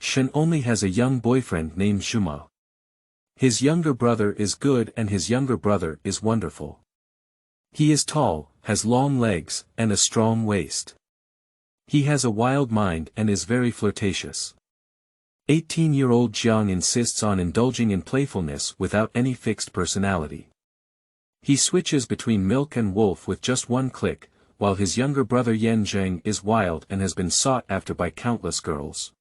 Shen only has a young boyfriend named Zhuma. His younger brother is good and his younger brother is wonderful. He is tall, has long legs, and a strong waist. He has a wild mind and is very flirtatious. 18-year-old Jiang insists on indulging in playfulness without any fixed personality. He switches between milk and wolf with just one click, while his younger brother Yan Zheng is wild and has been sought after by countless girls.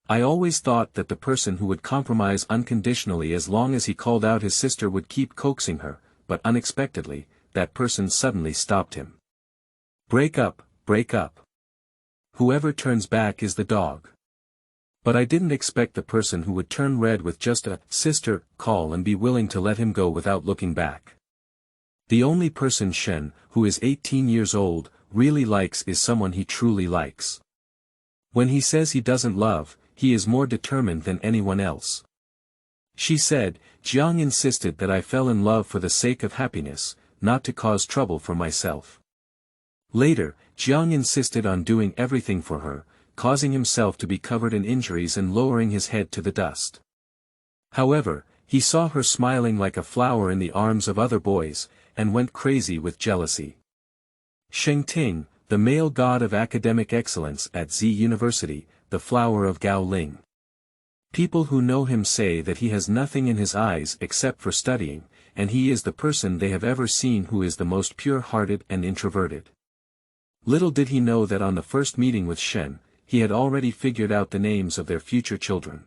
I always thought that the person who would compromise unconditionally as long as he called out his sister would keep coaxing her, but unexpectedly, that person suddenly stopped him. Break up, break up. Whoever turns back is the dog. But I didn't expect the person who would turn red with just a sister call and be willing to let him go without looking back. The only person Shen, who is 18 years old, really likes is someone he truly likes. When he says he doesn't love, he is more determined than anyone else. She said, Jiang insisted that I fell in love for the sake of happiness, not to cause trouble for myself. Later, Jiang insisted on doing everything for her, causing himself to be covered in injuries and lowering his head to the dust. However, he saw her smiling like a flower in the arms of other boys, and went crazy with jealousy. Sheng Ting, the male god of academic excellence at Z University, the flower of Gao Ling. People who know him say that he has nothing in his eyes except for studying, and he is the person they have ever seen who is the most pure-hearted and introverted. Little did he know that on the first meeting with Shen, he had already figured out the names of their future children.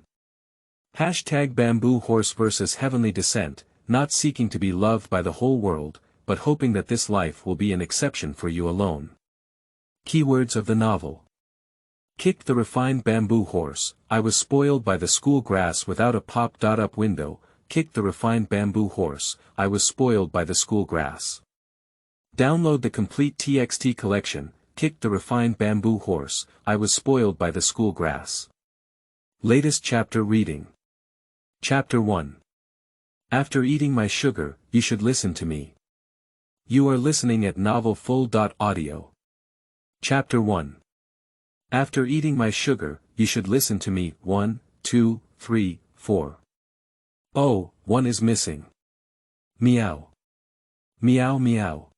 #Bamboo Horse vs Heavenly Descent, not seeking to be loved by the whole world, but hoping that this life will be an exception for you alone. Keywords of the novel. Kicked the refined bamboo horse, I was spoiled by the school grass without a pop-up window. Kicked the refined bamboo horse, I was spoiled by the school grass. Download the complete TXT collection, Kicked the refined bamboo horse, I was spoiled by the school grass. Latest chapter reading. Chapter 1. After eating my sugar, you should listen to me. You are listening at novelfull.audio. Chapter 1. After eating my sugar, you should listen to me. 1, 2, 3, 4. Oh, one is missing. Miao. Miao meow.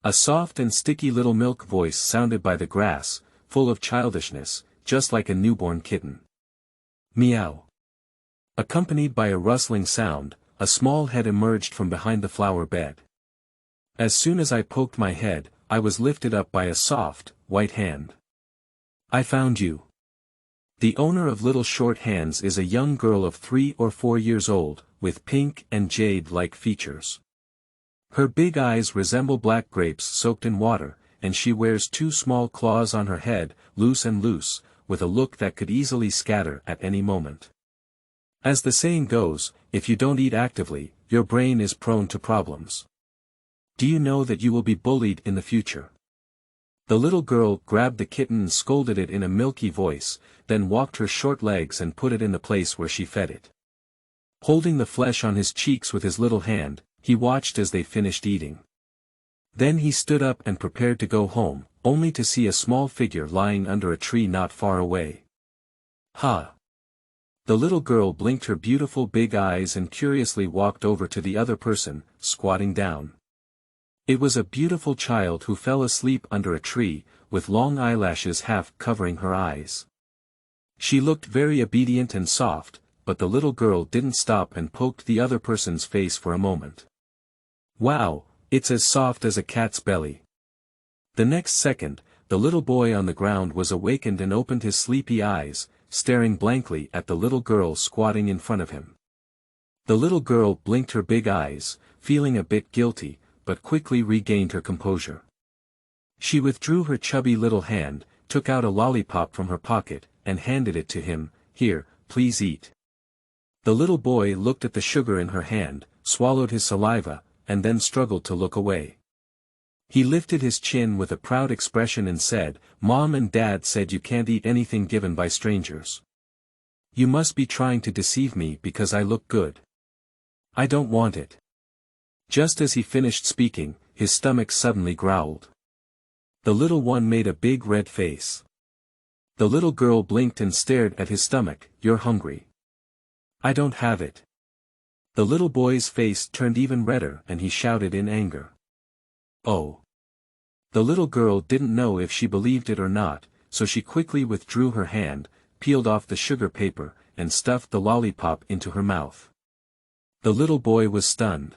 A soft and sticky little milk voice sounded by the grass, full of childishness, just like a newborn kitten. Miao. Accompanied by a rustling sound, a small head emerged from behind the flower bed. As soon as I poked my head, I was lifted up by a soft, white hand. I found you. The owner of Little Short Hands is a young girl of 3 or 4 years old, with pink and jade-like features. Her big eyes resemble black grapes soaked in water, and she wears 2 small claws on her head, loose and loose, with a look that could easily scatter at any moment. As the saying goes, if you don't eat actively, your brain is prone to problems. Do you know that you will be bullied in the future? The little girl grabbed the kitten and scolded it in a milky voice, then walked her short legs and put it in the place where she fed it. Holding the flesh on his cheeks with his little hand, he watched as they finished eating. Then he stood up and prepared to go home, only to see a small figure lying under a tree not far away. Ha! The little girl blinked her beautiful big eyes and curiously walked over to the other person, squatting down. It was a beautiful child who fell asleep under a tree, with long eyelashes half covering her eyes. She looked very obedient and soft, but the little girl didn't stop and poked the other person's face for a moment. Wow, it's as soft as a cat's belly. The next second, the little boy on the ground was awakened and opened his sleepy eyes, staring blankly at the little girl squatting in front of him. The little girl blinked her big eyes, feeling a bit guilty, but quickly regained her composure. She withdrew her chubby little hand, took out a lollipop from her pocket, and handed it to him. Here, please eat. The little boy looked at the sugar in her hand, swallowed his saliva, and then struggled to look away. He lifted his chin with a proud expression and said, Mom and Dad said you can't eat anything given by strangers. You must be trying to deceive me because I look good. I don't want it. Just as he finished speaking, his stomach suddenly growled. The little one made a big red face. The little girl blinked and stared at his stomach. You're hungry. I don't have it. The little boy's face turned even redder and he shouted in anger. Oh. The little girl didn't know if she believed it or not, so she quickly withdrew her hand, peeled off the sugar paper, and stuffed the lollipop into her mouth. The little boy was stunned.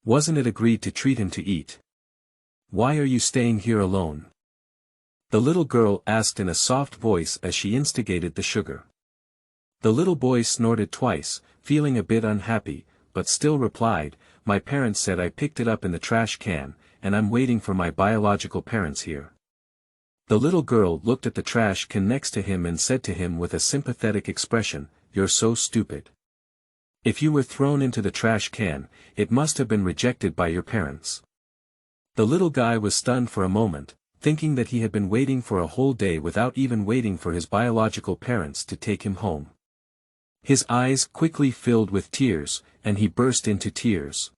Wasn't it agreed to treat him to eat? Why are you staying here alone? The little girl asked in a soft voice as she instigated the sugar. The little boy snorted twice, feeling a bit unhappy, but still replied, My parents said I picked it up in the trash can, and I'm waiting for my biological parents here. The little girl looked at the trash can next to him and said to him with a sympathetic expression, You're so stupid. If you were thrown into the trash can, it must have been rejected by your parents. The little guy was stunned for a moment, thinking that he had been waiting for a whole day without even waiting for his biological parents to take him home. His eyes quickly filled with tears, and he burst into tears.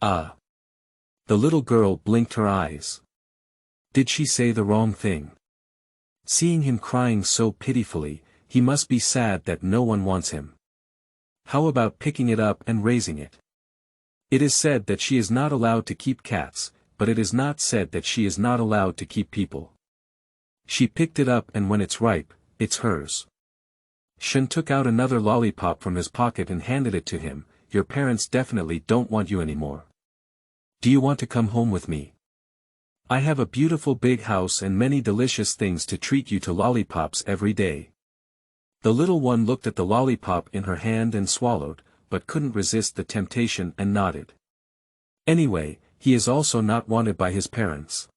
Ah! The little girl blinked her eyes. Did she say the wrong thing? Seeing him crying so pitifully, he must be sad that no one wants him. How about picking it up and raising it? It is said that she is not allowed to keep cats, but it is not said that she is not allowed to keep people. She picked it up and when it's ripe, it's hers. Shen took out another lollipop from his pocket and handed it to him. Your parents definitely don't want you anymore. Do you want to come home with me? I have a beautiful big house and many delicious things to treat you to lollipops every day. The little one looked at the lollipop in her hand and swallowed, but couldn't resist the temptation and nodded. Anyway, he is also not wanted by his parents.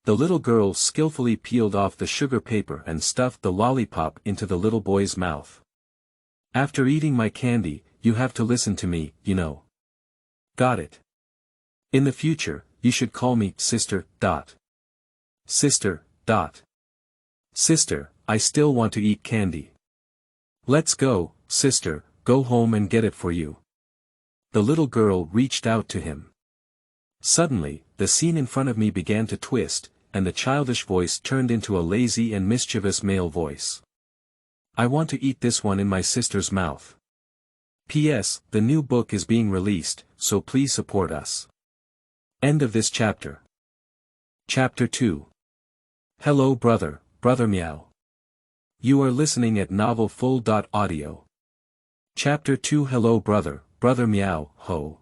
The little girl skillfully peeled off the sugar paper and stuffed the lollipop into the little boy's mouth. After eating my candy, you have to listen to me, you know. Got it. In the future, you should call me Sister. Sister. Sister, I still want to eat candy. Let's go, sister, go home and get it for you. The little girl reached out to him. Suddenly, the scene in front of me began to twist, and the childish voice turned into a lazy and mischievous male voice. I want to eat this one in my sister's mouth. P.S. The new book is being released, so please support us. End of this chapter. Chapter 2. Hello brother Miao. You are listening at novelfull.audio. Chapter 2. Hello brother Miao, ho.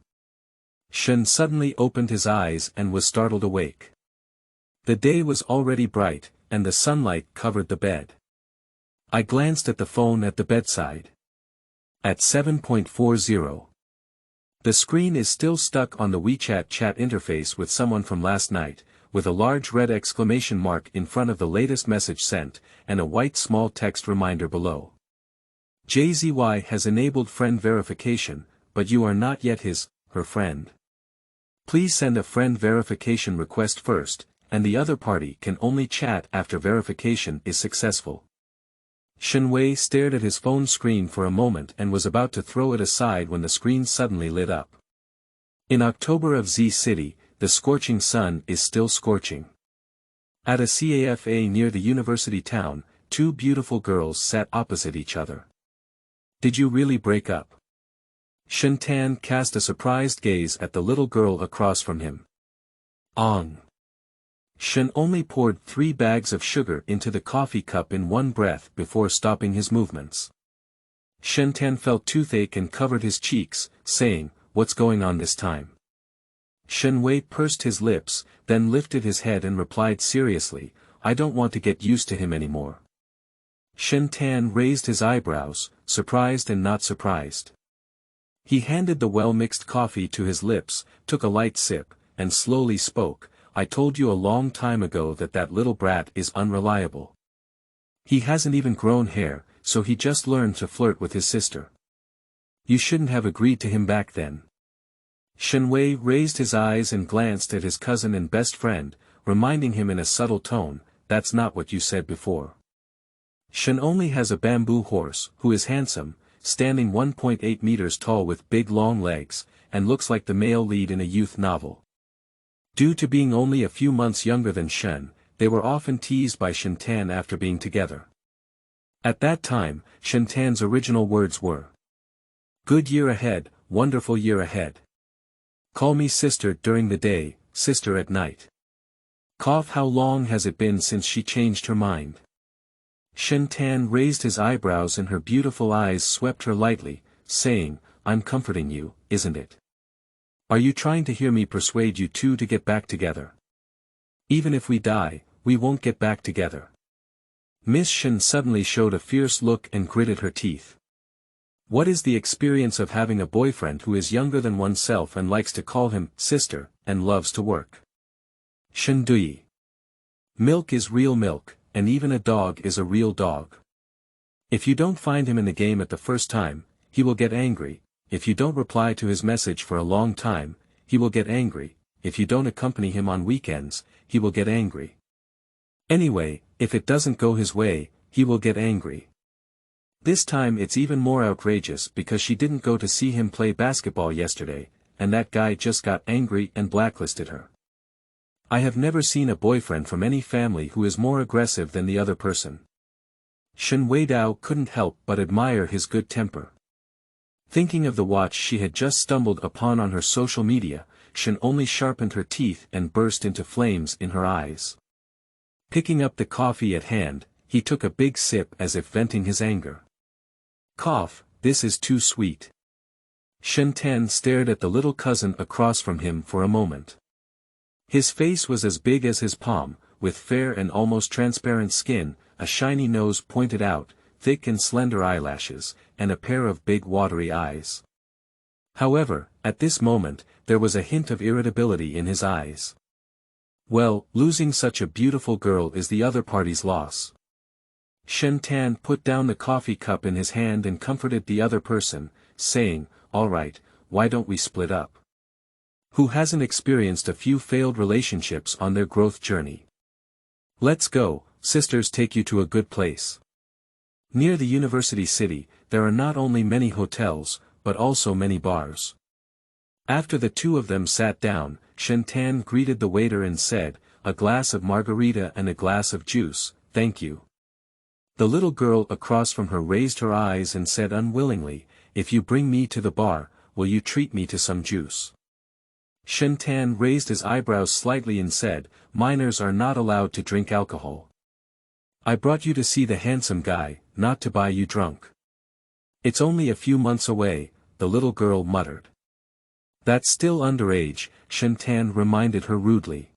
Shen suddenly opened his eyes and was startled awake. The day was already bright, and the sunlight covered the bed. I glanced at the phone at the bedside. At 7:40. The screen is still stuck on the WeChat chat interface with someone from last night, with a large red exclamation mark in front of the latest message sent, and a white small text reminder below. JZY has enabled friend verification, but you are not yet her friend. Please send a friend verification request first, and the other party can only chat after verification is successful. Shen Wei stared at his phone screen for a moment and was about to throw it aside when the screen suddenly lit up. In October of Z City, the scorching sun is still scorching. At a cafe near the university town, two beautiful girls sat opposite each other. Did you really break up? Shen Tan cast a surprised gaze at the little girl across from him. Ong. Shen only poured 3 bags of sugar into the coffee cup in one breath before stopping his movements. Shen Tan felt toothache and covered his cheeks, saying, What's going on this time? Shen Wei pursed his lips, then lifted his head and replied seriously, I don't want to get used to him anymore. Shen Tan raised his eyebrows, surprised and not surprised. He handed the well-mixed coffee to his lips, took a light sip, and slowly spoke, I told you a long time ago that little brat is unreliable. He hasn't even grown hair, so he just learned to flirt with his sister. You shouldn't have agreed to him back then. Shen Wei raised his eyes and glanced at his cousin and best friend, reminding him in a subtle tone, that's not what you said before. Shen only has a bamboo horse, who is handsome, standing 1.8 meters tall with big long legs, and looks like the male lead in a youth novel. Due to being only a few months younger than Shen, they were often teased by Shen Tan after being together. At that time, Shen Tan's original words were, "Good year ahead, wonderful year ahead. Call me sister during the day, sister at night. How long has it been since she changed her mind?" Shen Tan raised his eyebrows and her beautiful eyes swept her lightly, saying, "I'm comforting you, isn't it? Are you trying to hear me persuade you two to get back together? Even if we die, we won't get back together." Miss Shen suddenly showed a fierce look and gritted her teeth. What is the experience of having a boyfriend who is younger than oneself and likes to call him sister, and loves to work? Shen Dui. Milk is real milk, and even a dog is a real dog. If you don't find him in the game at the first time, he will get angry. If you don't reply to his message for a long time, he will get angry. If you don't accompany him on weekends, he will get angry. Anyway, if it doesn't go his way, he will get angry. This time it's even more outrageous because she didn't go to see him play basketball yesterday, and that guy just got angry and blacklisted her. I have never seen a boyfriend from any family who is more aggressive than the other person. Shen Weidao couldn't help but admire his good temper. Thinking of the watch she had just stumbled upon on her social media, Shen only sharpened her teeth and burst into flames in her eyes. Picking up the coffee at hand, he took a big sip as if venting his anger. This is too sweet. Shen Tan stared at the little cousin across from him for a moment. His face was as big as his palm, with fair and almost transparent skin, a shiny nose pointed out, thick and slender eyelashes, and a pair of big watery eyes. However, at this moment, there was a hint of irritability in his eyes. Well, losing such a beautiful girl is the other party's loss. Shen Tan put down the coffee cup in his hand and comforted the other person, saying, "All right, why don't we split up? Who hasn't experienced a few failed relationships on their growth journey? Let's go, sisters take you to a good place." Near the university city, there are not only many hotels, but also many bars. After the two of them sat down, Shen Tan greeted the waiter and said, "A glass of margarita and a glass of juice, thank you." The little girl across from her raised her eyes and said unwillingly, "If you bring me to the bar, will you treat me to some juice?" Shen Tan raised his eyebrows slightly and said, "Minors are not allowed to drink alcohol. I brought you to see the handsome guy, not to buy you drunk." "It's only a few months away," the little girl muttered. "That's still underage," Shen Tan reminded her rudely.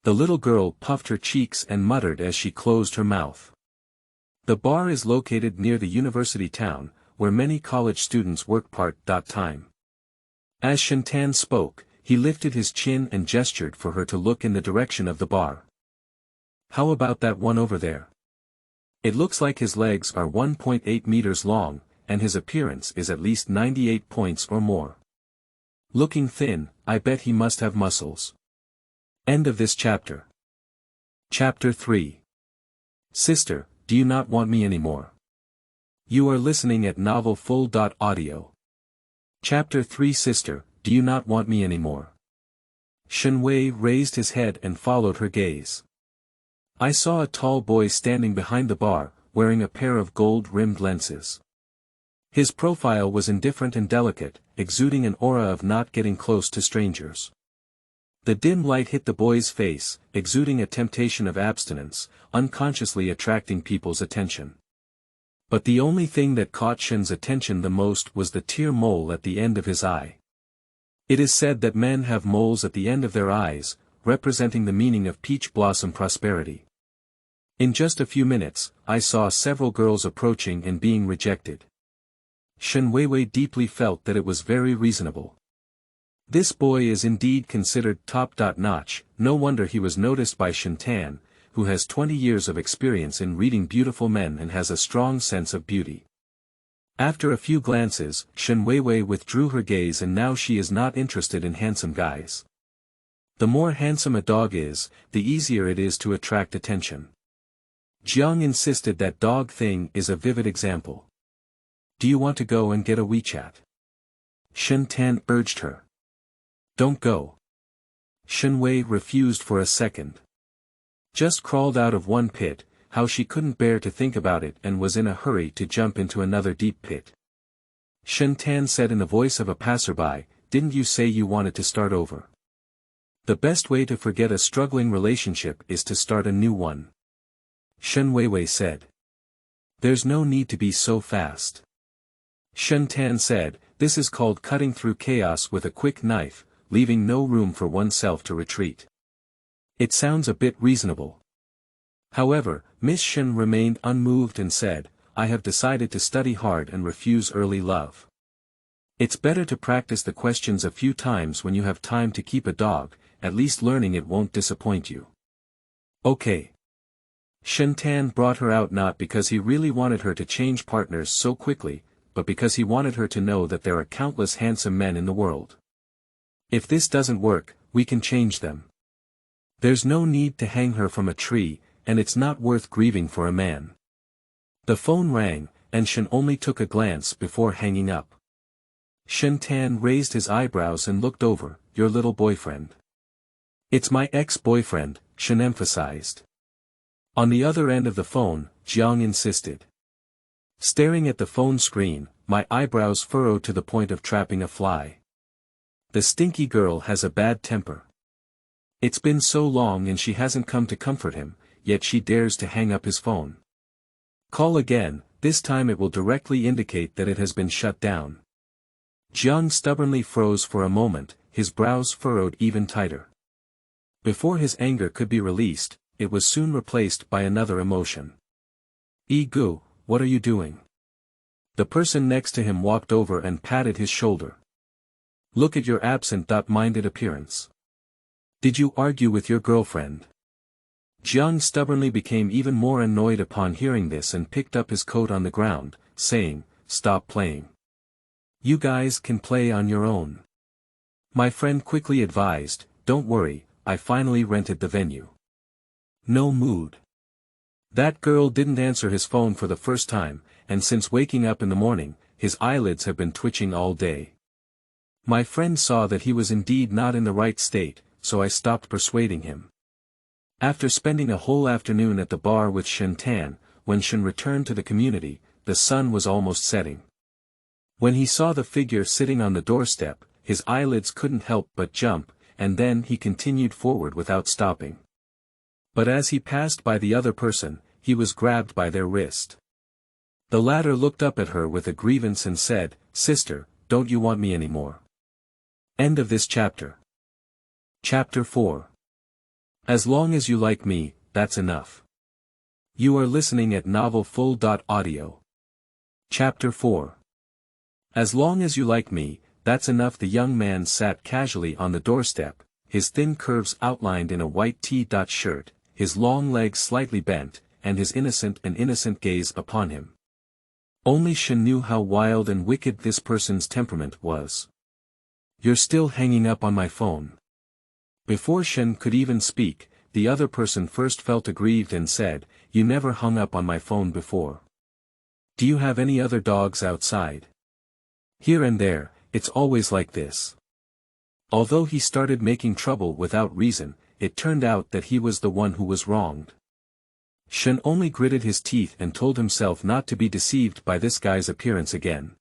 The little girl puffed her cheeks and muttered as she closed her mouth. The bar is located near the university town, where many college students work part-time. As Shen Tan spoke, he lifted his chin and gestured for her to look in the direction of the bar. "How about that one over there? It looks like his legs are 1.8 meters long, and his appearance is at least 98 points or more. Looking thin, I bet he must have muscles." End of this chapter. Chapter 3. Sister, do you not want me anymore? You are listening at novelfull.audio. Chapter 3. Sister, do you not want me anymore? Shen Wei raised his head and followed her gaze. I saw a tall boy standing behind the bar, wearing a pair of gold-rimmed lenses. His profile was indifferent and delicate, exuding an aura of not getting close to strangers. The dim light hit the boy's face, exuding a temptation of abstinence, unconsciously attracting people's attention. But the only thing that caught Shen's attention the most was the tear mole at the end of his eye. It is said that men have moles at the end of their eyes, representing the meaning of peach blossom prosperity. In just a few minutes, I saw several girls approaching and being rejected. Shen Weiwei deeply felt that it was very reasonable. This boy is indeed considered top-notch, no wonder he was noticed by Shen Tan, who has 20 years of experience in reading beautiful men and has a strong sense of beauty. After a few glances, Shen Weiwei withdrew her gaze and now she is not interested in handsome guys. The more handsome a dog is, the easier it is to attract attention. Jiang insisted that dog thing is a vivid example. Do you want to go and get a WeChat? Shen Tan urged her. Don't go. Shen Wei refused for a second. Just crawled out of one pit, how she couldn't bear to think about it and was in a hurry to jump into another deep pit. Shen Tan said in the voice of a passerby, "Didn't you say you wanted to start over?" The best way to forget a struggling relationship is to start a new one. Shen Weiwei said. There's no need to be so fast. Shen Tan said, this is called cutting through chaos with a quick knife, leaving no room for oneself to retreat. It sounds a bit reasonable. However, Miss Shen remained unmoved and said, I have decided to study hard and refuse early love. It's better to practice the questions a few times when you have time to keep a dog, at least learning it won't disappoint you. Okay. Shen Tan brought her out not because he really wanted her to change partners so quickly, but because he wanted her to know that there are countless handsome men in the world. If this doesn't work, we can change them. There's no need to hang her from a tree, and it's not worth grieving for a man. The phone rang, and Shen only took a glance before hanging up. Shen Tan raised his eyebrows and looked over, your little boyfriend. It's my ex-boyfriend, Shen emphasized. On the other end of the phone, Jiang insisted. Staring at the phone screen, my eyebrows furrowed to the point of trapping a fly. The stinky girl has a bad temper. It's been so long and she hasn't come to comfort him, yet she dares to hang up his phone. Call again, this time it will directly indicate that it has been shut down. Jiang stubbornly froze for a moment, his brows furrowed even tighter. Before his anger could be released, it was soon replaced by another emotion. Gu, what are you doing? The person next to him walked over and patted his shoulder. Look at your absent-minded appearance. Did you argue with your girlfriend? Jiang stubbornly became even more annoyed upon hearing this and picked up his coat on the ground, saying, stop playing. You guys can play on your own. My friend quickly advised, don't worry, I finally rented the venue. No mood. That girl didn't answer his phone for the first time, and since waking up in the morning, his eyelids have been twitching all day. My friend saw that he was indeed not in the right state, so I stopped persuading him. After spending a whole afternoon at the bar with Shen Tan, when Shen returned to the community, the sun was almost setting. When he saw the figure sitting on the doorstep, his eyelids couldn't help but jump, and then he continued forward without stopping. But as he passed by the other person, he was grabbed by their wrist. The latter looked up at her with a grievance and said, Sister, don't you want me anymore? End of this chapter. Chapter 4. As long as you like me, that's enough. You are listening at novelfull.audio. Chapter 4. As long as you like me, that's enough. The young man sat casually on the doorstep, his thin curves outlined in a white T-shirt, his long legs slightly bent, and his innocent gaze upon him. Only Shen knew how wild and wicked this person's temperament was. You're still hanging up on my phone. Before Shen could even speak, the other person first felt aggrieved and said, You never hung up on my phone before. Do you have any other dogs outside? Here and there, it's always like this. Although he started making trouble without reason, it turned out that he was the one who was wronged. Shen only gritted his teeth and told himself not to be deceived by this guy's appearance again.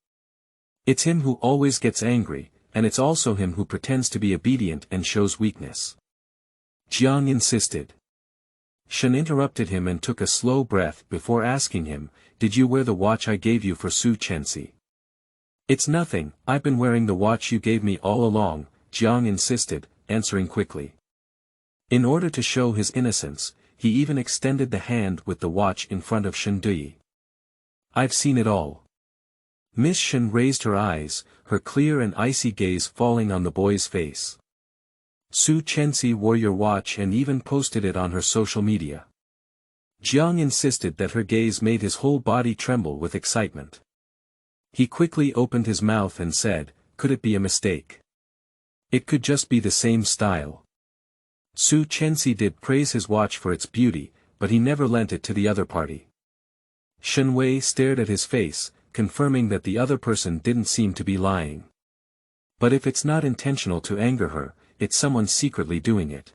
It's him who always gets angry, and it's also him who pretends to be obedient and shows weakness. Jiang insisted. Shen interrupted him and took a slow breath before asking him, Did you wear the watch I gave you for Su Chenxi? It's nothing, I've been wearing the watch you gave me all along, Jiang insisted, answering quickly. In order to show his innocence, he even extended the hand with the watch in front of Shen Dui. I've seen it all. Miss Shen raised her eyes, her clear and icy gaze falling on the boy's face. Su Chenxi wore your watch and even posted it on her social media. Jiang insisted that her gaze made his whole body tremble with excitement. He quickly opened his mouth and said, Could it be a mistake? It could just be the same style. Su Chenxi did praise his watch for its beauty, but he never lent it to the other party. Shen Wei stared at his face, confirming that the other person didn't seem to be lying. But if it's not intentional to anger her, it's someone secretly doing it.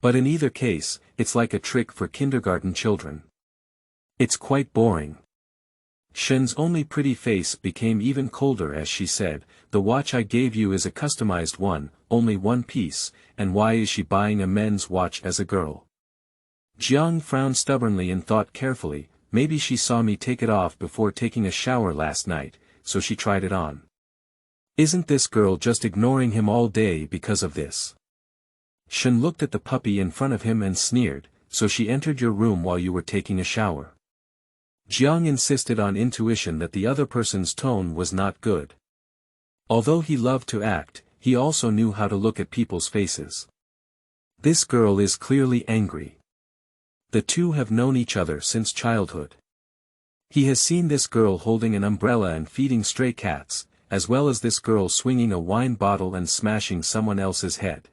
But in either case, it's like a trick for kindergarten children. It's quite boring. Shen's only pretty face became even colder as she said, "The watch I gave you is a customized one, only one piece, and why is she buying a men's watch as a girl?" Jiang frowned stubbornly and thought carefully, maybe she saw me take it off before taking a shower last night, so she tried it on. Isn't this girl just ignoring him all day because of this? Shen looked at the puppy in front of him and sneered, "So she entered your room while you were taking a shower." Jiang insisted on intuition that the other person's tone was not good. Although he loved to act, he also knew how to look at people's faces. This girl is clearly angry. The two have known each other since childhood. He has seen this girl holding an umbrella and feeding stray cats, as well as this girl swinging a wine bottle and smashing someone else's head.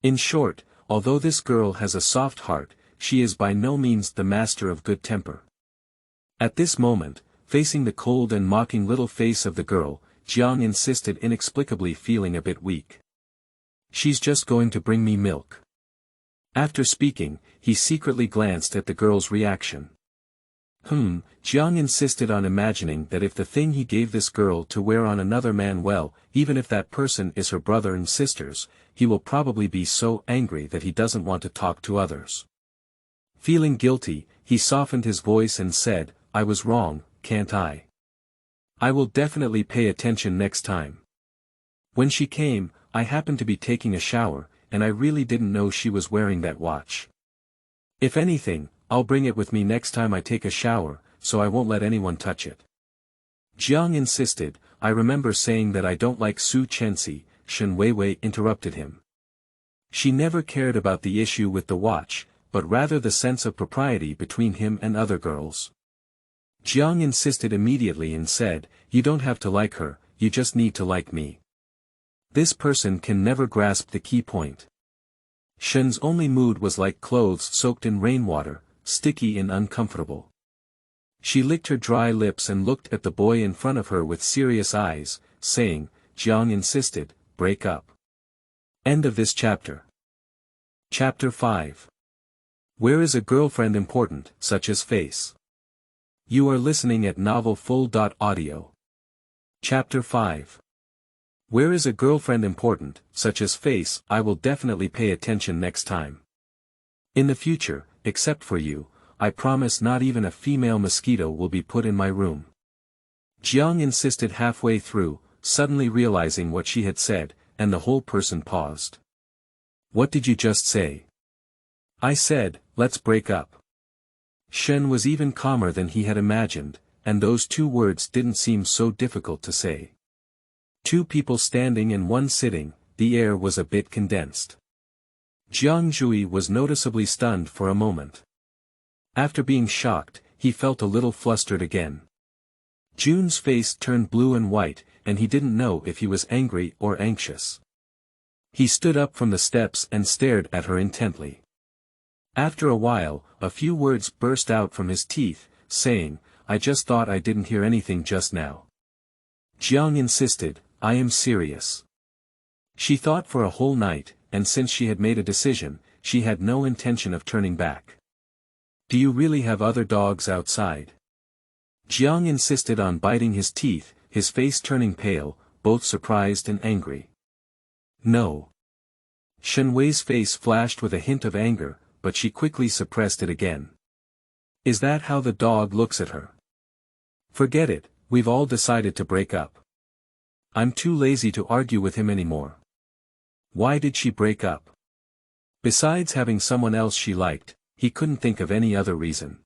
In short, although this girl has a soft heart, she is by no means the master of good temper. At this moment, facing the cold and mocking little face of the girl, Jiang insisted, inexplicably feeling a bit weak. "She's just going to bring me milk." After speaking, he secretly glanced at the girl's reaction. Jiang insisted on imagining that if the thing he gave this girl to wear on another man, well, even if that person is her brother and sisters, he will probably be so angry that he doesn't want to talk to others. Feeling guilty, he softened his voice and said, "I was wrong, can't I? I will definitely pay attention next time. When she came, I happened to be taking a shower, and I really didn't know she was wearing that watch. If anything, I'll bring it with me next time I take a shower, so I won't let anyone touch it." Jiang insisted, "I remember saying that I don't like Su Chenxi," Shen Weiwei interrupted him. She never cared about the issue with the watch, but rather the sense of propriety between him and other girls. Jiang insisted immediately and said, "You don't have to like her, you just need to like me." This person can never grasp the key point. Shen's only mood was like clothes soaked in rainwater, sticky and uncomfortable. She licked her dry lips and looked at the boy in front of her with serious eyes, saying, Jiang insisted, "Break up." End of this chapter. Chapter 5. Where is a girlfriend important, such as face? You are listening at novelfull.audio. Chapter 5. Where is a girlfriend important, such as face? I will definitely pay attention next time. In the future, except for you, I promise not even a female mosquito will be put in my room. Jiang insisted halfway through, suddenly realizing what she had said, and the whole person paused. "What did you just say?" "I said, let's break up." Shen was even calmer than he had imagined, and those two words didn't seem so difficult to say. Two people standing and one sitting, the air was a bit condensed. Jiang Zhui was noticeably stunned for a moment. After being shocked, he felt a little flustered again. Jun's face turned blue and white, and he didn't know if he was angry or anxious. He stood up from the steps and stared at her intently. After a while, a few words burst out from his teeth, saying, "I just thought I didn't hear anything just now." Jiang insisted, "I am serious." She thought for a whole night, and since she had made a decision, she had no intention of turning back. "Do you really have other dogs outside?" Jiang insisted on biting his teeth, his face turning pale, both surprised and angry. "No." Shen Wei's face flashed with a hint of anger, but she quickly suppressed it again. "Is that how the dog looks at her?" "Forget it, we've all decided to break up. I'm too lazy to argue with him anymore." Why did she break up? Besides having someone else she liked, he couldn't think of any other reason.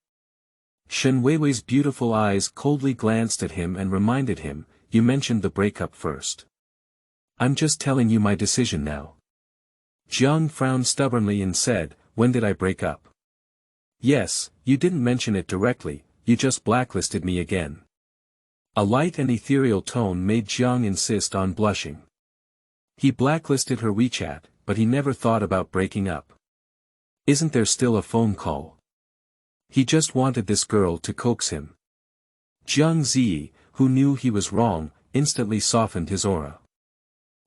Shen Weiwei's beautiful eyes coldly glanced at him and reminded him, "You mentioned the breakup first." "I'm just telling you my decision now." Jiang frowned stubbornly and said, "When did I break up?" "Yes, you didn't mention it directly, you just blacklisted me again." A light and ethereal tone made Jiang insist on blushing. He blacklisted her WeChat, but he never thought about breaking up. Isn't there still a phone call? He just wanted this girl to coax him. Jiang Ziyi, who knew he was wrong, instantly softened his aura.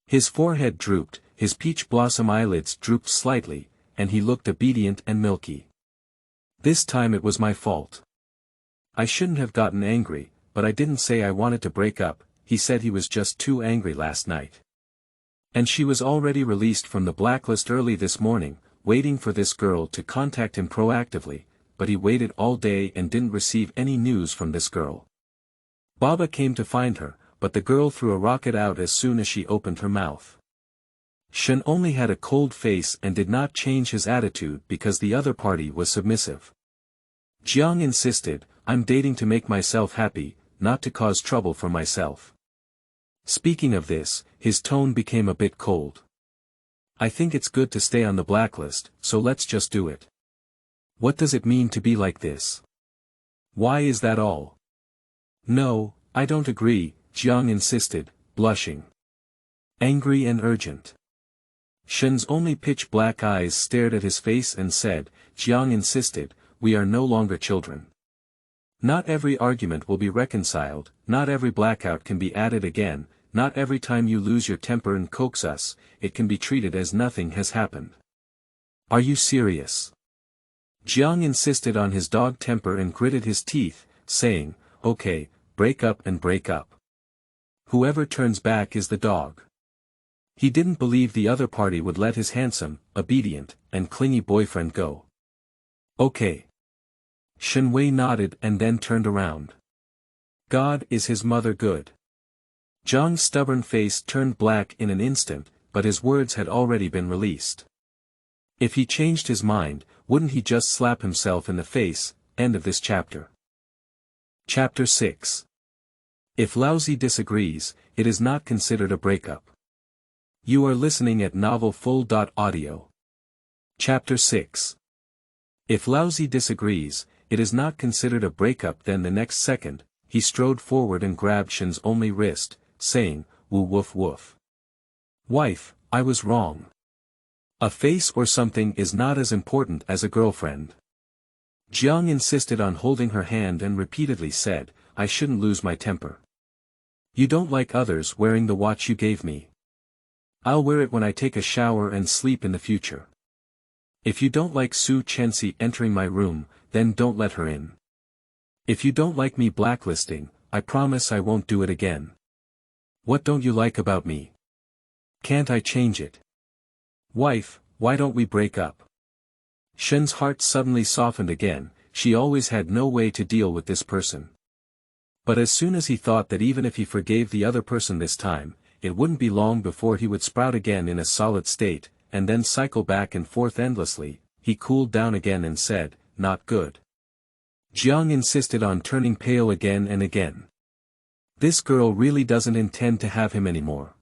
His forehead drooped, his peach blossom eyelids drooped slightly, and he looked obedient and milky. This time it was my fault. I shouldn't have gotten angry, but I didn't say I wanted to break up. He said he was just too angry last night. And she was already released from the blacklist early this morning, waiting for this girl to contact him proactively, but he waited all day and didn't receive any news from this girl. Baba came to find her, but the girl threw a rocket out as soon as she opened her mouth. Shen only had a cold face and did not change his attitude because the other party was submissive. Jiang insisted, I'm dating to make myself happy, not to cause trouble for myself. Speaking of this, his tone became a bit cold. I think it's good to stay on the blacklist, so let's just do it. What does it mean to be like this? Why is that all? No, I don't agree, Jiang insisted, blushing. Angry and urgent. Shen's only pitch-black eyes stared at his face and said, Jiang insisted, we are no longer children. Not every argument will be reconciled, not every blackout can be added again, not every time you lose your temper and coax us, it can be treated as nothing has happened. Are you serious? Jiang insisted on his dog temper and gritted his teeth, saying, okay, break up and break up. Whoever turns back is the dog. He didn't believe the other party would let his handsome, obedient, and clingy boyfriend go. Okay. Shen Wei nodded and then turned around. God, is his mother good? Jiang's stubborn face turned black in an instant, but his words had already been released. If he changed his mind, wouldn't he just slap himself in the face? End of this chapter. Chapter 6. If Laozi disagrees, it is not considered a breakup. You are listening at novelfull.audio. Chapter 6. If Laozi disagrees, it is not considered a breakup. Then the next second, he strode forward and grabbed Shen's only wrist, saying, woo woof woof. Wife, I was wrong. A face or something is not as important as a girlfriend. Jiang insisted on holding her hand and repeatedly said, I shouldn't lose my temper. You don't like others wearing the watch you gave me. I'll wear it when I take a shower and sleep in the future. If you don't like Su Chenxi entering my room, then don't let her in. If you don't like me blacklisting, I promise I won't do it again. What don't you like about me? Can't I change it? Wife, why don't we break up? Shen's heart suddenly softened again. She always had no way to deal with this person. But as soon as he thought that even if he forgave the other person this time, it wouldn't be long before he would sprout again in a solid state, and then cycle back and forth endlessly, he cooled down again and said, not good. Jiang insisted on turning pale again and again. This girl really doesn't intend to have him anymore.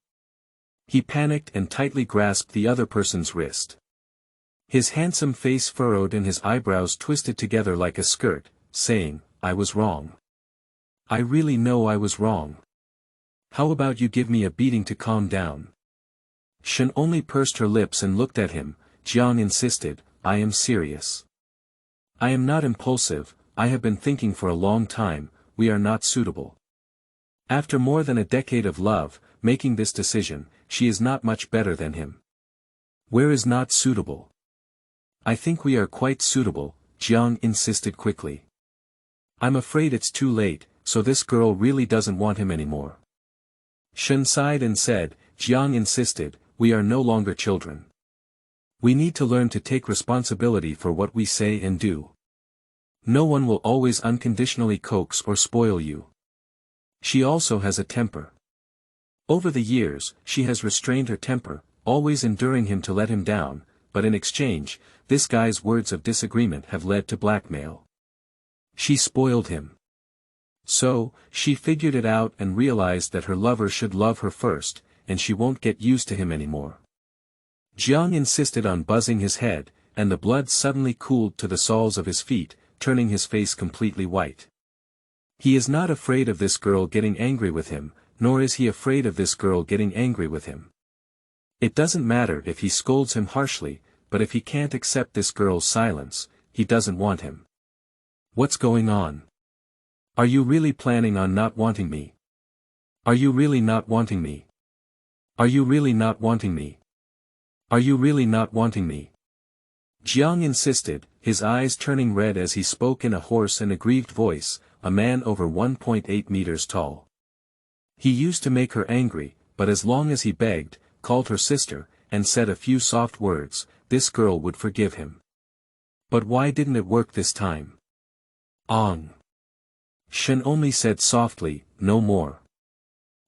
He panicked and tightly grasped the other person's wrist. His handsome face furrowed and his eyebrows twisted together like a skirt, saying, I was wrong. I really know I was wrong. How about you give me a beating to calm down? Shen only pursed her lips and looked at him. Jiang insisted, I am serious. I am not impulsive, I have been thinking for a long time, we are not suitable. After more than a decade of love, making this decision, she is not much better than him. Where is not suitable? I think we are quite suitable, Jiang insisted quickly. I'm afraid it's too late, so this girl really doesn't want him anymore. Shen sighed and said, Jiang insisted, we are no longer children. We need to learn to take responsibility for what we say and do. No one will always unconditionally coax or spoil you. She also has a temper. Over the years, she has restrained her temper, always enduring him to let him down, but in exchange, this guy's words of disagreement have led to blackmail. She spoiled him. So, she figured it out and realized that her lover should love her first, and she won't get used to him anymore. Jiang insisted on buzzing his head, and the blood suddenly cooled to the soles of his feet, turning his face completely white. He is not afraid of this girl getting angry with him, nor is he afraid of this girl getting angry with him. It doesn't matter if he scolds him harshly, but if he can't accept this girl's silence, he doesn't want him. What's going on? Are you really planning on not wanting me? Are you really not wanting me? Are you really not wanting me? Are you really not wanting me? Jiang insisted, his eyes turning red as he spoke in a hoarse and aggrieved voice, a man over 1.8 meters tall. He used to make her angry, but as long as he begged, called her sister, and said a few soft words, this girl would forgive him. But why didn't it work this time? Shen only said softly, no more.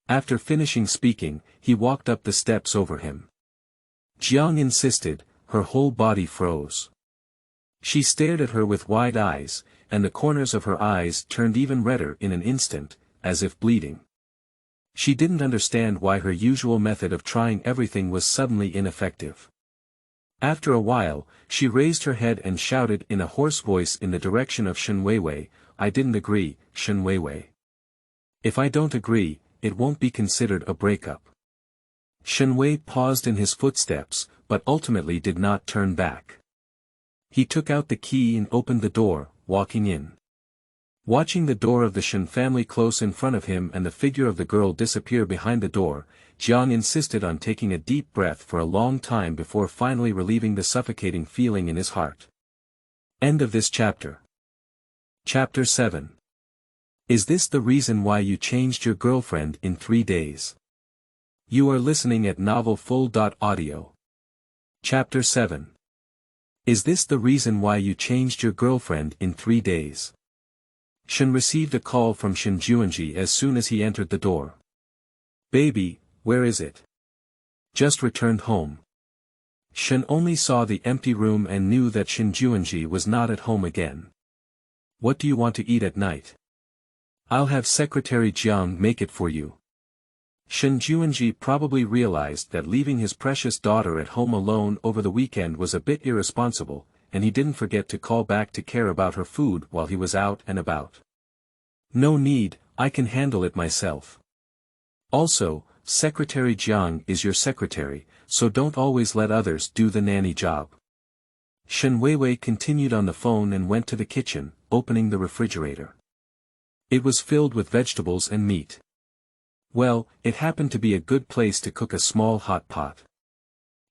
After finishing speaking, he walked up the steps over him. Jiang insisted, her whole body froze. She stared at her with wide eyes, and the corners of her eyes turned even redder in an instant, as if bleeding. She didn't understand why her usual method of trying everything was suddenly ineffective. After a while, she raised her head and shouted in a hoarse voice in the direction of Shen Weiwei, I didn't agree, Shen Weiwei. If I don't agree, it won't be considered a breakup. Shen Wei paused in his footsteps, but ultimately did not turn back. He took out the key and opened the door, walking in. Watching the door of the Shen family close in front of him and the figure of the girl disappear behind the door, Jiang insisted on taking a deep breath for a long time before finally relieving the suffocating feeling in his heart. End of this chapter. Chapter 7. Is this the reason why you changed your girlfriend in 3 days? You are listening at novelfull.audio. Chapter 7. Is this the reason why you changed your girlfriend in 3 days? Shen received a call from Shen Juanji as soon as he entered the door. Baby, where is it? Just returned home. Shen only saw the empty room and knew that Shen Juanji was not at home again. What do you want to eat at night? I'll have Secretary Jiang make it for you. Shen Juanji probably realized that leaving his precious daughter at home alone over the weekend was a bit irresponsible, and he didn't forget to call back to care about her food while he was out and about. No need, I can handle it myself. Also, Secretary Jiang is your secretary, so don't always let others do the nanny job. Shen Weiwei continued on the phone and went to the kitchen, opening the refrigerator. It was filled with vegetables and meat. Well, it happened to be a good place to cook a small hot pot.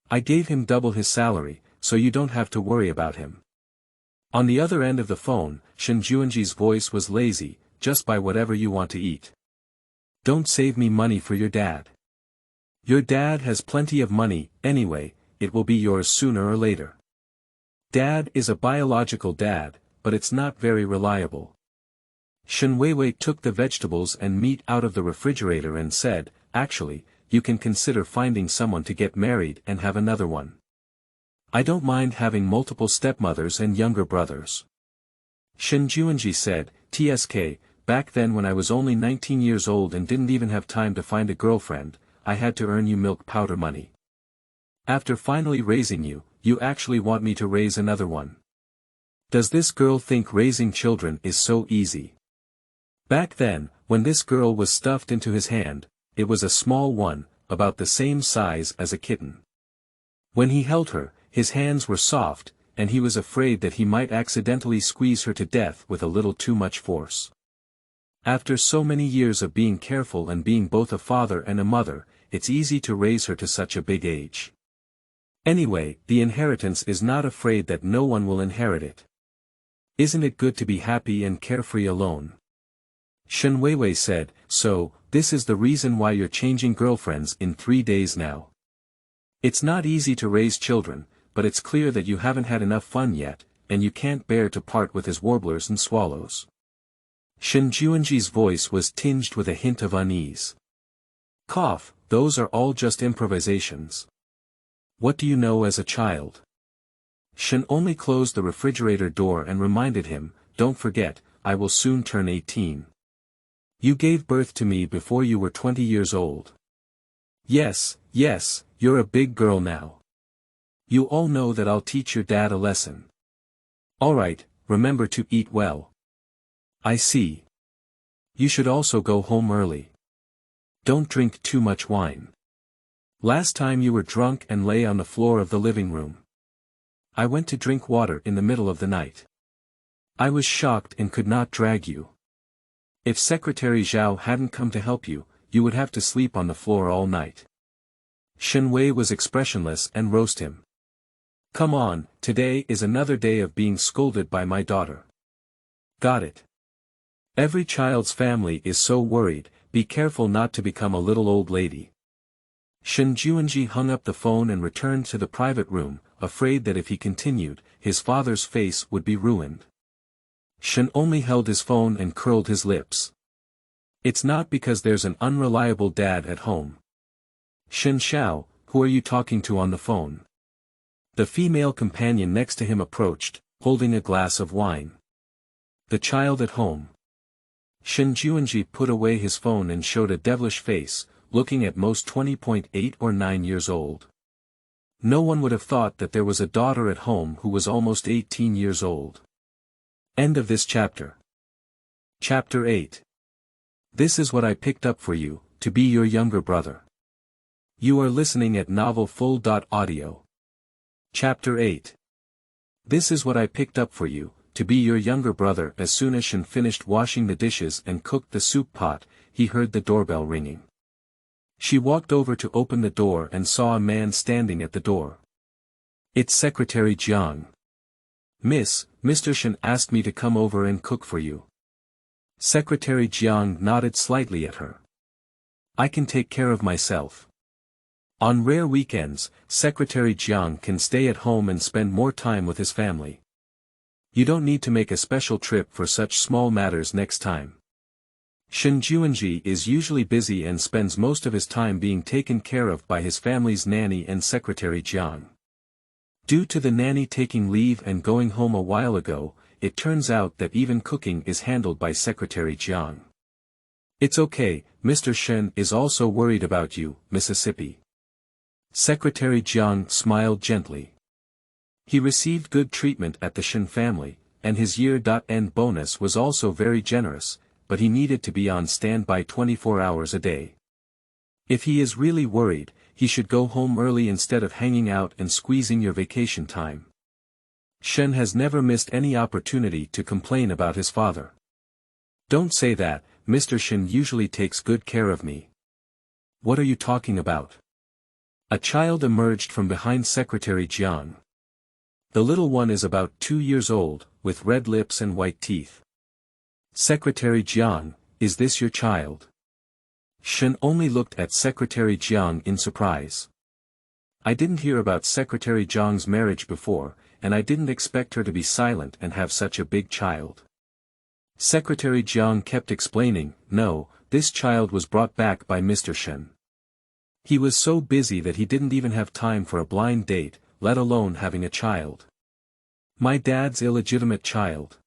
I gave him double his salary, so you don't have to worry about him. On the other end of the phone, Shen Juanji's voice was lazy, just buy whatever you want to eat. Don't save me money for your dad. Your dad has plenty of money, anyway, it will be yours sooner or later. Dad is a biological dad, but it's not very reliable. Shen Weiwei took the vegetables and meat out of the refrigerator and said, actually, you can consider finding someone to get married and have another one. I don't mind having multiple stepmothers and younger brothers. Shen Juanji said, TSK, back then when I was only 19 years old and didn't even have time to find a girlfriend, I had to earn you milk powder money. After finally raising you, you actually want me to raise another one. Does this girl think raising children is so easy? Back then, when this girl was stuffed into his hand, it was a small one, about the same size as a kitten. When he held her, his hands were soft, and he was afraid that he might accidentally squeeze her to death with a little too much force. After so many years of being careful and being both a father and a mother, it's easy to raise her to such a big age. Anyway, the inheritance is not afraid that no one will inherit it. Isn't it good to be happy and carefree alone? Shen Weiwei said, so, this is the reason why you're changing girlfriends in 3 days now. It's not easy to raise children, but it's clear that you haven't had enough fun yet, and you can't bear to part with his warblers and swallows. Shen Juanji's voice was tinged with a hint of unease. Cough, those are all just improvisations. What do you know as a child? Shen only closed the refrigerator door and reminded him, don't forget, I will soon turn 18. You gave birth to me before you were 20 years old. Yes, you're a big girl now. You all know that I'll teach your dad a lesson. Alright, remember to eat well. I see. You should also go home early. Don't drink too much wine. Last time you were drunk and lay on the floor of the living room. I went to drink water in the middle of the night. I was shocked and could not drag you. If Secretary Zhao hadn't come to help you, you would have to sleep on the floor all night. Shen Wei was expressionless and roasted him. Come on, today is another day of being scolded by my daughter. Got it. Every child's family is so worried, be careful not to become a little old lady. Shen Juanji hung up the phone and returned to the private room, afraid that if he continued, his father's face would be ruined. Shen only held his phone and curled his lips. It's not because there's an unreliable dad at home. Shen Xiao, who are you talking to on the phone? The female companion next to him approached, holding a glass of wine. The child at home. Shen Juanji put away his phone and showed a devilish face, looking at most 20.8 or 9 years old. No one would have thought that there was a daughter at home who was almost 18 years old. End of this chapter. Chapter 8. This is what I picked up for you, to be your younger brother. You are listening at novelfull.audio. Chapter 8. This is what I picked up for you, to be your younger brother. As soon as Shen finished washing the dishes and cooked the soup pot, he heard the doorbell ringing. She walked over to open the door and saw a man standing at the door. It's Secretary Jiang. Miss, Mr. Shen asked me to come over and cook for you. Secretary Jiang nodded slightly at her. I can take care of myself. On rare weekends, Secretary Jiang can stay at home and spend more time with his family. You don't need to make a special trip for such small matters next time. Shen Juanji is usually busy and spends most of his time being taken care of by his family's nanny and Secretary Jiang. Due to the nanny taking leave and going home a while ago, it turns out that even cooking is handled by Secretary Jiang. It's okay, Mr. Shen is also worried about you, Mississippi. Secretary Jiang smiled gently. He received good treatment at the Shen family, and his year-end bonus was also very generous, but he needed to be on standby 24 hours a day. If he is really worried, he should go home early instead of hanging out and squeezing your vacation time. Shen has never missed any opportunity to complain about his father. Don't say that, Mr. Shen usually takes good care of me. What are you talking about? A child emerged from behind Secretary Jiang. The little one is about 2 years old, with red lips and white teeth. Secretary Jiang, is this your child? Shen only looked at Secretary Jiang in surprise. I didn't hear about Secretary Jiang's marriage before, and I didn't expect her to be silent and have such a big child. Secretary Jiang kept explaining, no, this child was brought back by Mr. Shen. He was so busy that he didn't even have time for a blind date, let alone having a child. My dad's illegitimate child.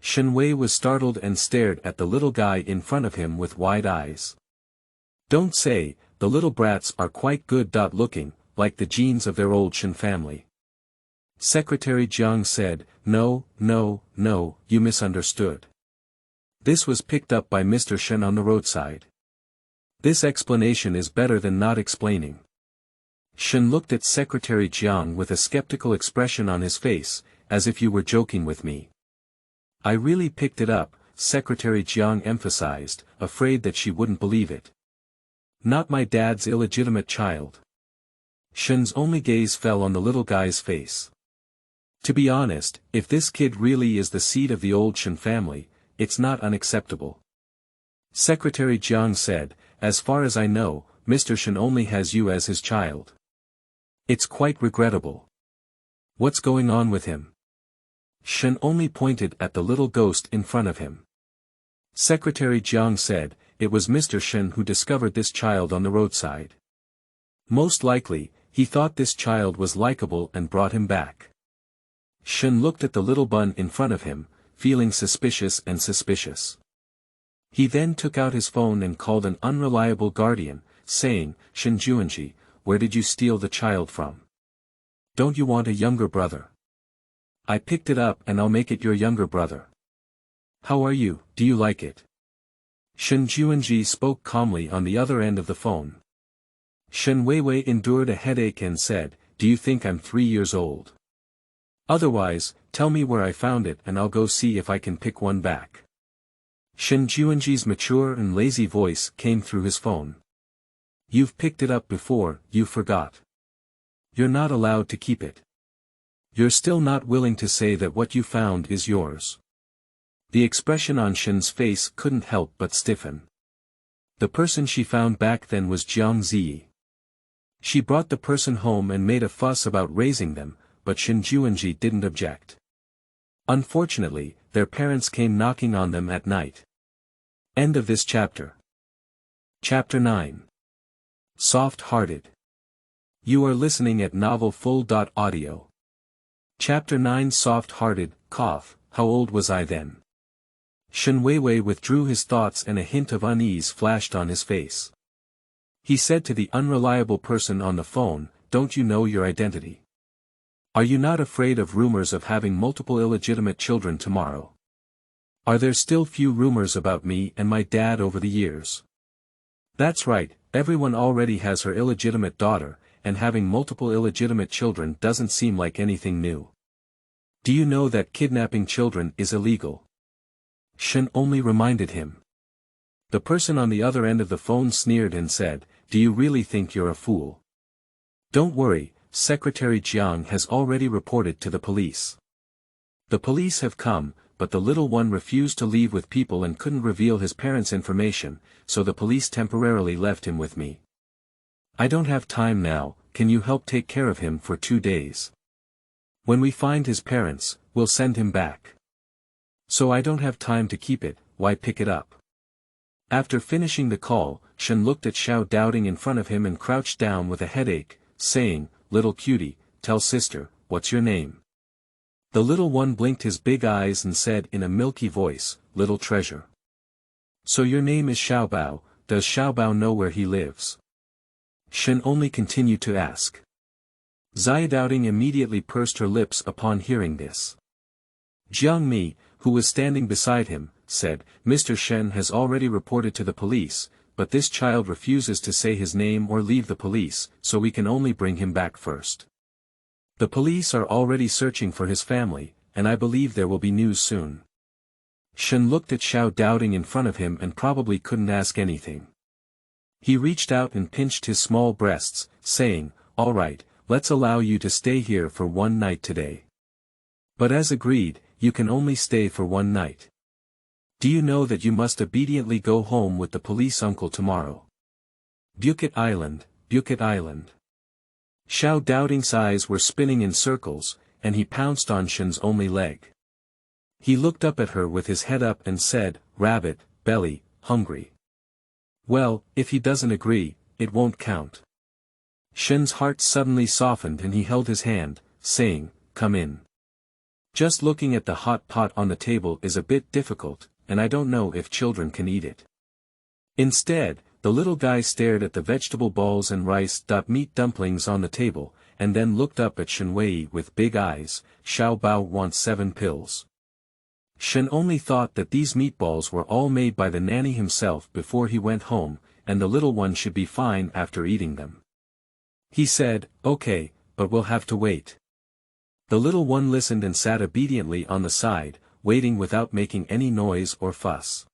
Shen Wei was startled and stared at the little guy in front of him with wide eyes. Don't say, the little brats are quite good looking, like the genes of their old Shen family. Secretary Jiang said, no, you misunderstood. This was picked up by Mr. Shen on the roadside. This explanation is better than not explaining. Shen looked at Secretary Jiang with a skeptical expression on his face, as if you were joking with me. I really picked it up, Secretary Jiang emphasized, afraid that she wouldn't believe it. Not my dad's illegitimate child. Shen's only gaze fell on the little guy's face. To be honest, if this kid really is the seed of the old Shen family, it's not unacceptable. Secretary Jiang said, as far as I know, Mr. Shen only has you as his child. It's quite regrettable. What's going on with him? Shen only pointed at the little ghost in front of him. Secretary Jiang said, it was Mr. Shen who discovered this child on the roadside. Most likely, he thought this child was likable and brought him back. Shen looked at the little bun in front of him, feeling suspicious. He then took out his phone and called an unreliable guardian, saying, Shen Juanji, where did you steal the child from? Don't you want a younger brother? I picked it up and I'll make it your younger brother. How are you, do you like it? Shen Juanji spoke calmly on the other end of the phone. Shen Weiwei endured a headache and said, do you think I'm 3 years old? Otherwise, tell me where I found it and I'll go see if I can pick one back. Shen Juanji's mature and lazy voice came through his phone. You've picked it up before, you forgot. You're not allowed to keep it. You're still not willing to say that what you found is yours. The expression on Shen's face couldn't help but stiffen. The person she found back then was Jiang Zi. She brought the person home and made a fuss about raising them, but Shen Juanji didn't object. Unfortunately, their parents came knocking on them at night. End of this chapter. Chapter 9. Soft-hearted. You are listening at novelfull.audio. Chapter 9. Soft-hearted, cough, how old was I then? Shen Weiwei withdrew his thoughts and a hint of unease flashed on his face. He said to the unreliable person on the phone, "Don't you know your identity? Are you not afraid of rumors of having multiple illegitimate children tomorrow? Are there still few rumors about me and my dad over the years?" That's right, everyone already has her illegitimate daughter, and having multiple illegitimate children doesn't seem like anything new. Do you know that kidnapping children is illegal? Shen only reminded him. The person on the other end of the phone sneered and said, "Do you really think you're a fool? Don't worry, Secretary Jiang has already reported to the police. The police have come, but the little one refused to leave with people and couldn't reveal his parents' information, so the police temporarily left him with me. I don't have time now, can you help take care of him for 2 days? When we find his parents, we'll send him back. So I don't have time to keep it, why pick it up?" After finishing the call, Shen looked at Xiao doubting in front of him and crouched down with a headache, saying, "Little cutie, tell sister, what's your name?" The little one blinked his big eyes and said in a milky voice, "Little treasure. So your name is Xiaobao, does Xiaobao know where he lives?" Shen only continued to ask. Zia doubting immediately pursed her lips upon hearing this. Jiang Mi, who was standing beside him, said, "Mr. Shen has already reported to the police, but this child refuses to say his name or leave the police, so we can only bring him back first. The police are already searching for his family, and I believe there will be news soon." Shen looked at Xiao doubting in front of him and probably couldn't ask anything. He reached out and pinched his small breasts, saying, "All right, let's allow you to stay here for 1 night today. But as agreed, you can only stay for 1 night. Do you know that you must obediently go home with the police uncle tomorrow? Bukit Island, Bukit Island." Xiao Doubting's eyes were spinning in circles, and he pounced on Shen's only leg. He looked up at her with his head up and said, "Rabbit, belly, hungry. Well, if he doesn't agree, it won't count." Shen's heart suddenly softened and he held his hand, saying, "Come in. Just looking at the hot pot on the table is a bit difficult, and I don't know if children can eat it." Instead, the little guy stared at the vegetable balls and rice-meat dumplings on the table, and then looked up at Shen Wei with big eyes. "Xiao Bao wants 7 pills." Shen only thought that these meatballs were all made by the nanny himself before he went home, and the little one should be fine after eating them. He said, "Okay, but we'll have to wait." The little one listened and sat obediently on the side, waiting without making any noise or fuss.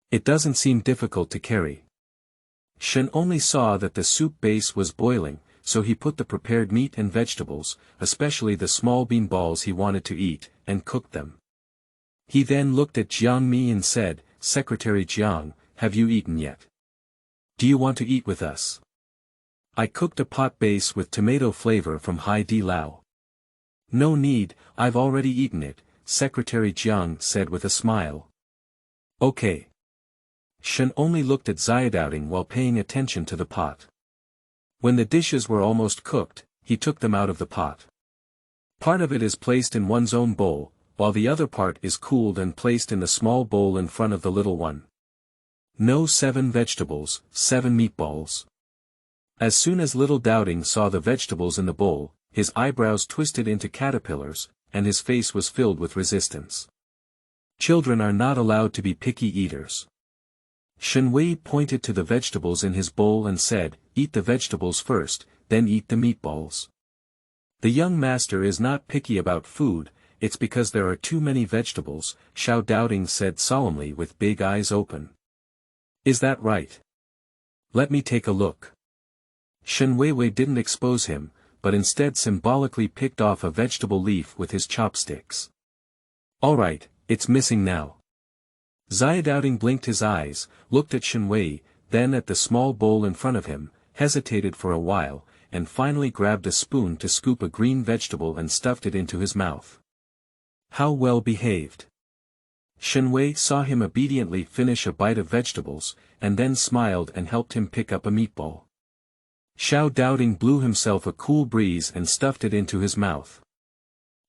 It doesn't seem difficult to carry. Shen only saw that the soup base was boiling, so he put the prepared meat and vegetables, especially the small bean balls he wanted to eat, and cooked them. He then looked at Jiang Mi and said, "Secretary Jiang, have you eaten yet? Do you want to eat with us? I cooked a pot base with tomato flavor from Hai Di Lao." "No need, I've already eaten it," Secretary Jiang said with a smile. "Okay." Shen only looked at Zia doubting while paying attention to the pot. When the dishes were almost cooked, he took them out of the pot. Part of it is placed in one's own bowl, while the other part is cooled and placed in the small bowl in front of the little one. No 7 vegetables, 7 meatballs. As soon as little Doubting saw the vegetables in the bowl, his eyebrows twisted into caterpillars, and his face was filled with resistance. Children are not allowed to be picky eaters. Shen Wei pointed to the vegetables in his bowl and said, "Eat the vegetables first, then eat the meatballs. The young master is not picky about food, it's because there are too many vegetables," Xiao Doubting said solemnly with big eyes open. "Is that right? Let me take a look." Shen Weiwei didn't expose him, but instead symbolically picked off a vegetable leaf with his chopsticks. "Alright, it's missing now." Xiaodao blinked his eyes, looked at Shen Wei, then at the small bowl in front of him, hesitated for a while, and finally grabbed a spoon to scoop a green vegetable and stuffed it into his mouth. How well behaved. Shen Wei saw him obediently finish a bite of vegetables, and then smiled and helped him pick up a meatball. Xiaodao blew himself a cool breeze and stuffed it into his mouth.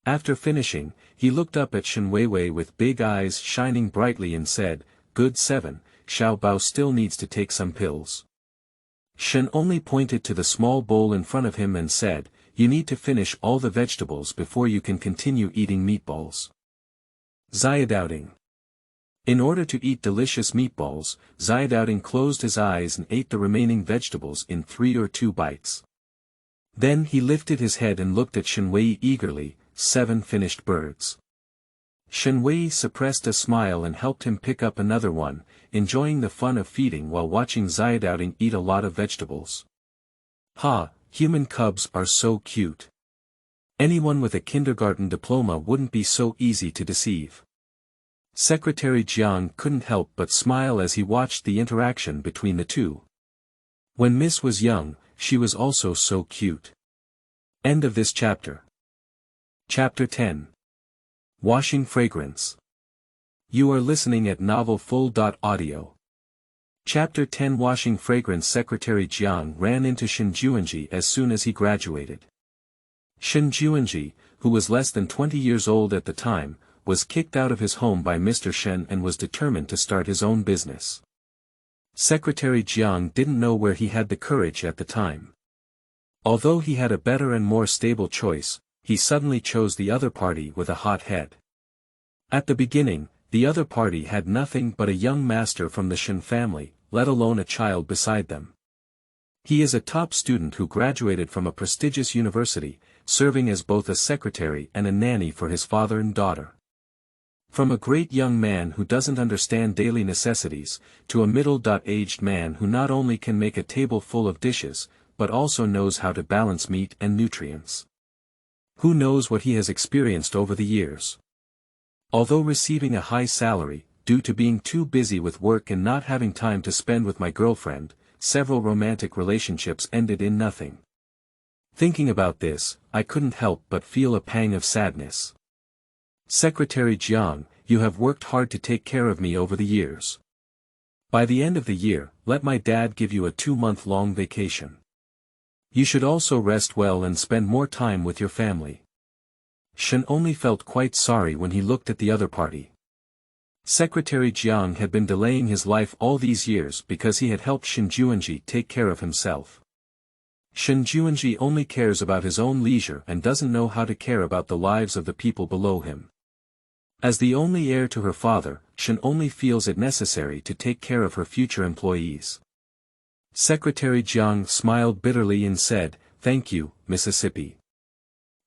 After finishing, he looked up at Shen Weiwei with big eyes shining brightly and said, "Good 7, Xiao Bao still needs to take some pills." Shen only pointed to the small bowl in front of him and said, "You need to finish all the vegetables before you can continue eating meatballs." Xiaodao. In order to eat delicious meatballs, Xiaodao closed his eyes and ate the remaining vegetables in 3 or 2 bites. Then he lifted his head and looked at Shen Wei eagerly, 7 finished birds. Shen Wei suppressed a smile and helped him pick up another one, enjoying the fun of feeding while watching Xiaodao eat a lot of vegetables. Ha, human cubs are so cute. Anyone with a kindergarten diploma wouldn't be so easy to deceive. Secretary Jiang couldn't help but smile as he watched the interaction between the two. When Miss was young, she was also so cute. End of this chapter. Chapter 10. Washing Fragrance. You are listening at novelfull.audio. Chapter 10. Washing Fragrance. Secretary Jiang ran into Shen Juanji as soon as he graduated. Shen Juanji, who was less than 20 years old at the time, was kicked out of his home by Mr. Shen and was determined to start his own business. Secretary Jiang didn't know where he had the courage at the time. Although he had a better and more stable choice, he suddenly chose the other party with a hot head. At the beginning, the other party had nothing but a young master from the Shen family, let alone a child beside them. He is a top student who graduated from a prestigious university, serving as both a secretary and a nanny for his father and daughter. From a great young man who doesn't understand daily necessities, to a middle-aged man who not only can make a table full of dishes, but also knows how to balance meat and nutrients. Who knows what he has experienced over the years? Although receiving a high salary, due to being too busy with work and not having time to spend with my girlfriend, several romantic relationships ended in nothing. Thinking about this, I couldn't help but feel a pang of sadness. Secretary Jiang, you have worked hard to take care of me over the years. By the end of the year, let my dad give you a 2-month-long vacation. You should also rest well and spend more time with your family. Shen only felt quite sorry when he looked at the other party. Secretary Jiang had been delaying his life all these years because he had helped Shen Juanji take care of himself. Shen Juanji only cares about his own leisure and doesn't know how to care about the lives of the people below him. As the only heir to her father, Shen only feels it necessary to take care of her future employees. Secretary Jiang smiled bitterly and said, "Thank you, Mississippi.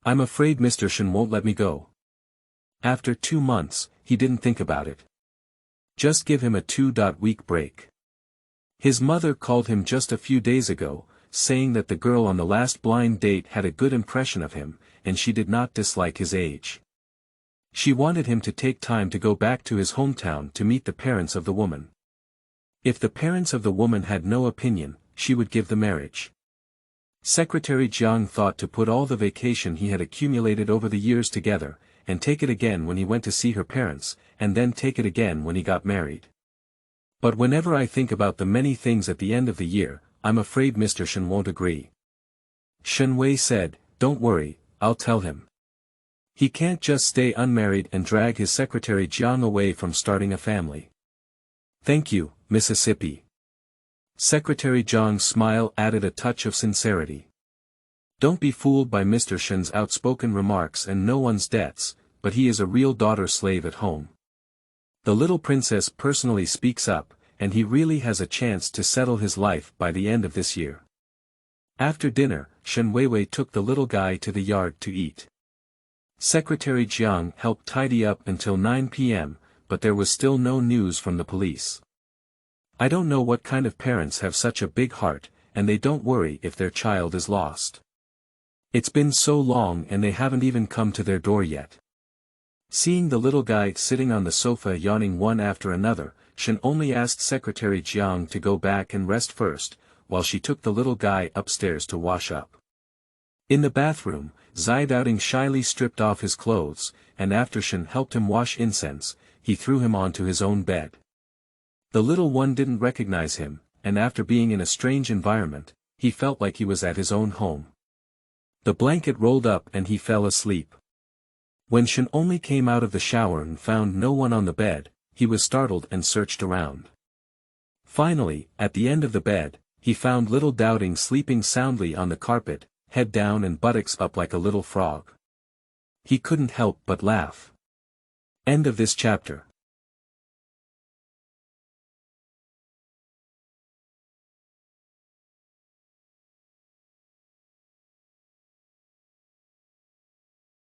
I'm afraid Mr. Shen won't let me go." After 2 months, he didn't think about it. Just give him a 2-week break. His mother called him just a few days ago, saying that the girl on the last blind date had a good impression of him, and she did not dislike his age. She wanted him to take time to go back to his hometown to meet the parents of the woman. If the parents of the woman had no opinion, she would give the marriage. Secretary Jiang thought to put all the vacation he had accumulated over the years together, and take it again when he went to see her parents, and then take it again when he got married. But whenever I think about the many things at the end of the year, I'm afraid Mr. Shen won't agree. Shen Wei said, "Don't worry, I'll tell him. He can't just stay unmarried and drag his secretary Jiang away from starting a family." "Thank you, Mississippi." Secretary Jiang's smile added a touch of sincerity. Don't be fooled by Mr. Shen's outspoken remarks and no one's debts, but he is a real daughter slave at home. The little princess personally speaks up, and he really has a chance to settle his life by the end of this year. After dinner, Shen Weiwei took the little guy to the yard to eat. Secretary Jiang helped tidy up until 9 p.m., but there was still no news from the police. I don't know what kind of parents have such a big heart, and they don't worry if their child is lost. It's been so long and they haven't even come to their door yet. Seeing the little guy sitting on the sofa yawning one after another, Shen only asked Secretary Jiang to go back and rest first, while she took the little guy upstairs to wash up. In the bathroom, Zidouting shyly stripped off his clothes, and after Shen helped him wash incense, he threw him onto his own bed. The little one didn't recognize him, and after being in a strange environment, he felt like he was at his own home. The blanket rolled up and he fell asleep. When Shen only came out of the shower and found no one on the bed, he was startled and searched around. Finally, at the end of the bed, he found little Doubting sleeping soundly on the carpet, head down and buttocks up like a little frog. He couldn't help but laugh. End of this chapter.